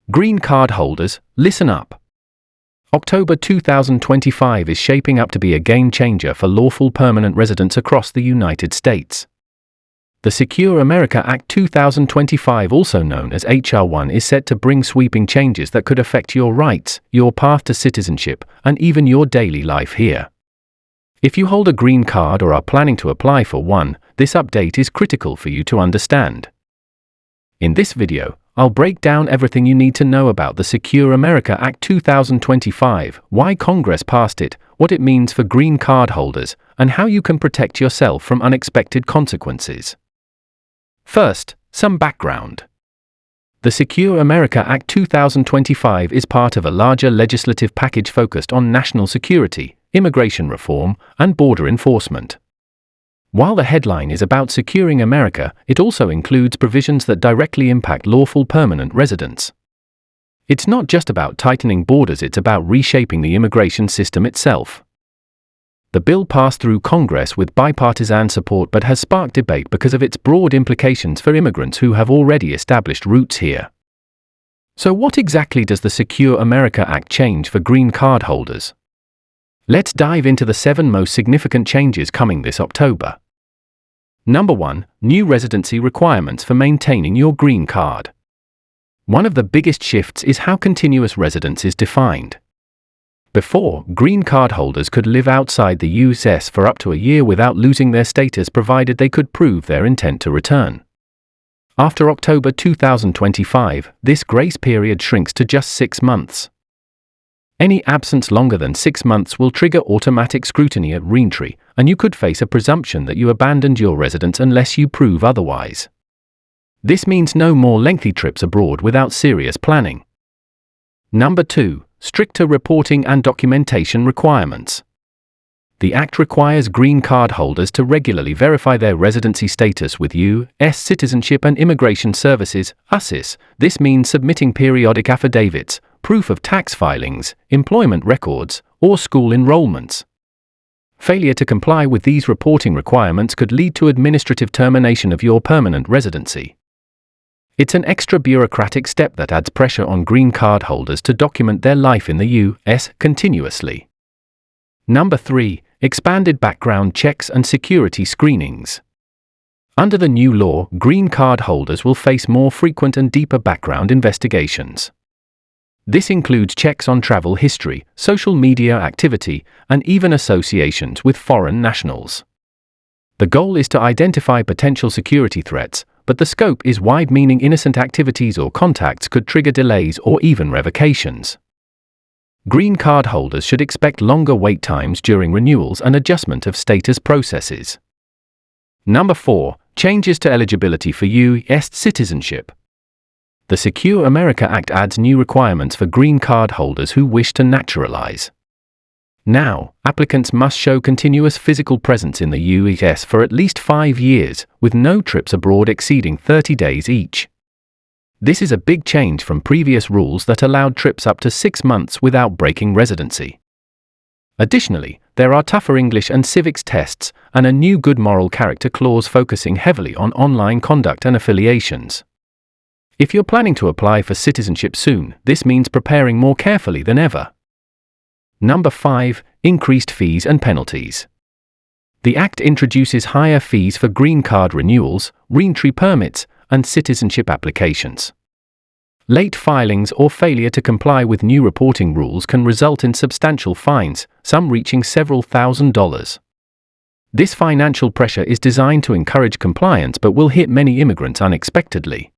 Green card holders, listen up. October 2025 is shaping up to be a game changer for lawful permanent residents across the United States. The Secure America Act 2025, also known as HR1, is set to bring sweeping changes that could affect your rights, your path to citizenship, and even your daily life here. If you hold a green card or are planning to apply for one, this update is critical for you to understand. In this video, I'll break down everything you need to know about the Secure America Act 2025, why Congress passed it, what it means for green card holders, and how you can protect yourself from unexpected consequences. First, some background. The Secure America Act 2025 is part of a larger legislative package focused on national security, immigration reform, and border enforcement. While the headline is about securing America, it also includes provisions that directly impact lawful permanent residents. It's not just about tightening borders, it's about reshaping the immigration system itself. The bill passed through Congress with bipartisan support but has sparked debate because of its broad implications for immigrants who have already established roots here. So what exactly does the Secure America Act change for green card holders? Let's dive into the 7 most significant changes coming this October. Number 1. New residency requirements for maintaining your green card. One of the biggest shifts is how continuous residence is defined. Before, green card holders could live outside the USCIS for up to a year without losing their status provided they could prove their intent to return. After October 2025, this grace period shrinks to just 6 months. Any absence longer than 6 months will trigger automatic scrutiny at reentry, and you could face a presumption that you abandoned your residence unless you prove otherwise. This means no more lengthy trips abroad without serious planning. Number 2. Stricter reporting and documentation requirements. The Act requires green card holders to regularly verify their residency status with U.S. Citizenship and Immigration Services, USCIS. This means submitting periodic affidavits, proof of tax filings, employment records, or school enrollments. Failure to comply with these reporting requirements could lead to administrative termination of your permanent residency. It's an extra bureaucratic step that adds pressure on green card holders to document their life in the U.S. continuously. Number 3. Expanded background checks and security screenings. Under the new law, green card holders will face more frequent and deeper background investigations. This includes checks on travel history, social media activity, and even associations with foreign nationals. The goal is to identify potential security threats, but the scope is wide, meaning innocent activities or contacts could trigger delays or even revocations. Green card holders should expect longer wait times during renewals and adjustment of status processes. Number 4. Changes to eligibility for U.S. citizenship. The Secure America Act adds new requirements for green card holders who wish to naturalize. Now, applicants must show continuous physical presence in the U.S. for at least 5 years, with no trips abroad exceeding 30 days each. This is a big change from previous rules that allowed trips up to 6 months without breaking residency. Additionally, there are tougher English and civics tests, and a new good moral character clause focusing heavily on online conduct and affiliations. If you're planning to apply for citizenship soon, this means preparing more carefully than ever. Number 5. Increased fees and penalties. The Act introduces higher fees for green card renewals, reentry permits, and citizenship applications. Late filings or failure to comply with new reporting rules can result in substantial fines, some reaching several $1,000s. This financial pressure is designed to encourage compliance but will hit many immigrants unexpectedly.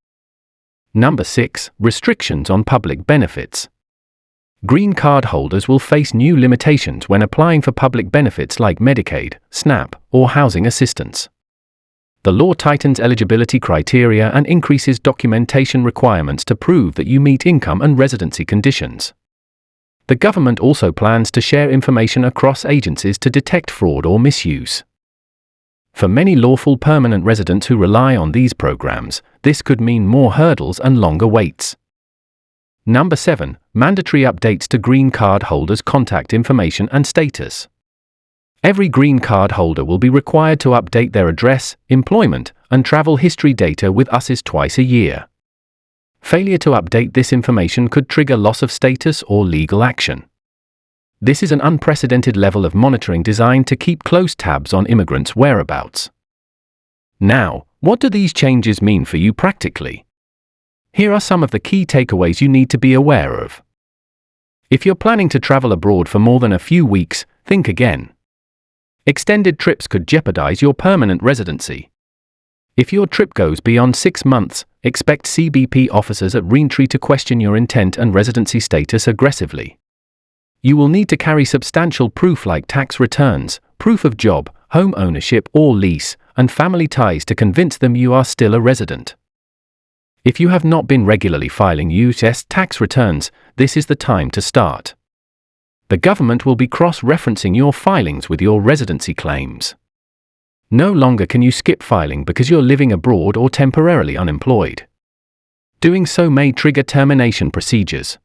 Number 6. Restrictions on public benefits. Green card holders will face new limitations when applying for public benefits like Medicaid, SNAP, or housing assistance. The law tightens eligibility criteria and increases documentation requirements to prove that you meet income and residency conditions. The government also plans to share information across agencies to detect fraud or misuse. For many lawful permanent residents who rely on these programs, this could mean more hurdles and longer waits. Number 7. Mandatory updates to green card holders' contact information and status. Every green card holder will be required to update their address, employment, and travel history data with USCIS twice a year. Failure to update this information could trigger loss of status or legal action. This is an unprecedented level of monitoring designed to keep close tabs on immigrants' whereabouts. Now, what do these changes mean for you practically? Here are some of the key takeaways you need to be aware of. If you're planning to travel abroad for more than a few weeks, think again. Extended trips could jeopardize your permanent residency. If your trip goes beyond 6 months, expect CBP officers at reentry to question your intent and residency status aggressively. You will need to carry substantial proof like tax returns, proof of job, home ownership or lease, and family ties to convince them you are still a resident. If you have not been regularly filing USCIS tax returns, this is the time to start. The government will be cross-referencing your filings with your residency claims. No longer can you skip filing because you're living abroad or temporarily unemployed. Doing so may trigger termination procedures.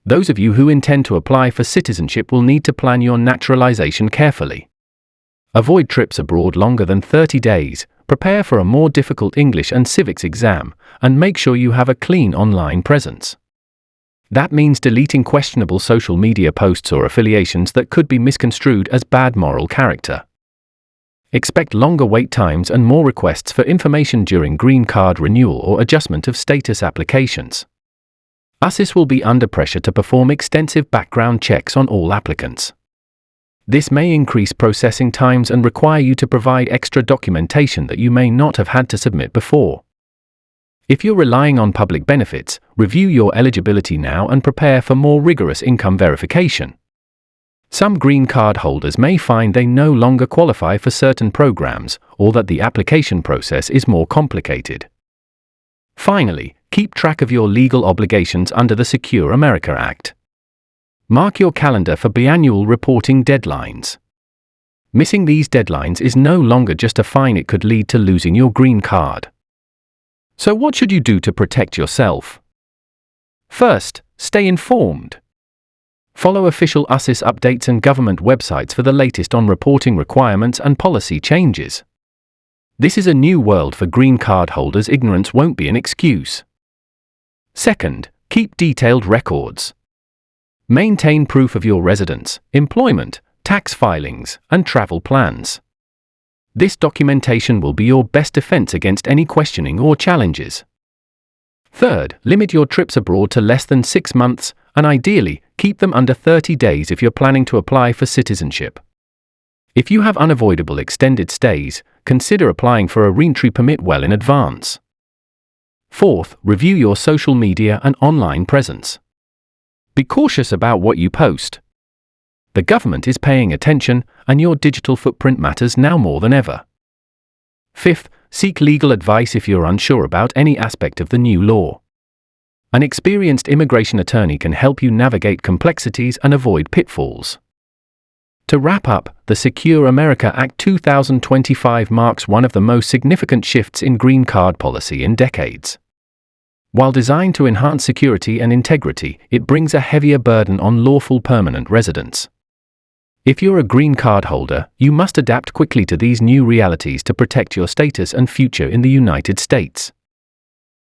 Those of you who intend to apply for citizenship will need to plan your naturalization carefully. Avoid trips abroad longer than 30 days, prepare for a more difficult English and civics exam, and make sure you have a clean online presence. That means deleting questionable social media posts or affiliations that could be misconstrued as bad moral character. Expect longer wait times and more requests for information during green card renewal or adjustment of status applications. USCIS will be under pressure to perform extensive background checks on all applicants. This may increase processing times and require you to provide extra documentation that you may not have had to submit before. If you're relying on public benefits, review your eligibility now and prepare for more rigorous income verification. Some green card holders may find they no longer qualify for certain programs, or that the application process is more complicated. Finally, keep track of your legal obligations under the Secure America Act. Mark your calendar for biannual reporting deadlines. Missing these deadlines is no longer just a fine, it could lead to losing your green card. So what should you do to protect yourself? First, stay informed. Follow official USCIS updates and government websites for the latest on reporting requirements and policy changes. This is a new world for green card holders. Ignorance won't be an excuse. Second, keep detailed records. Maintain proof of your residence, employment, tax filings, and travel plans. This documentation will be your best defense against any questioning or challenges. Third, limit your trips abroad to less than 6 months, and ideally, keep them under 30 days if you're planning to apply for citizenship. If you have unavoidable extended stays, consider applying for a reentry permit well in advance. Fourth, review your social media and online presence. Be cautious about what you post. The government is paying attention, and your digital footprint matters now more than ever. Fifth, seek legal advice if you're unsure about any aspect of the new law. An experienced immigration attorney can help you navigate complexities and avoid pitfalls. To wrap up, the Secure America Act 2025 marks one of the most significant shifts in green card policy in decades. While designed to enhance security and integrity, it brings a heavier burden on lawful permanent residents. If you're a green card holder, you must adapt quickly to these new realities to protect your status and future in the United States.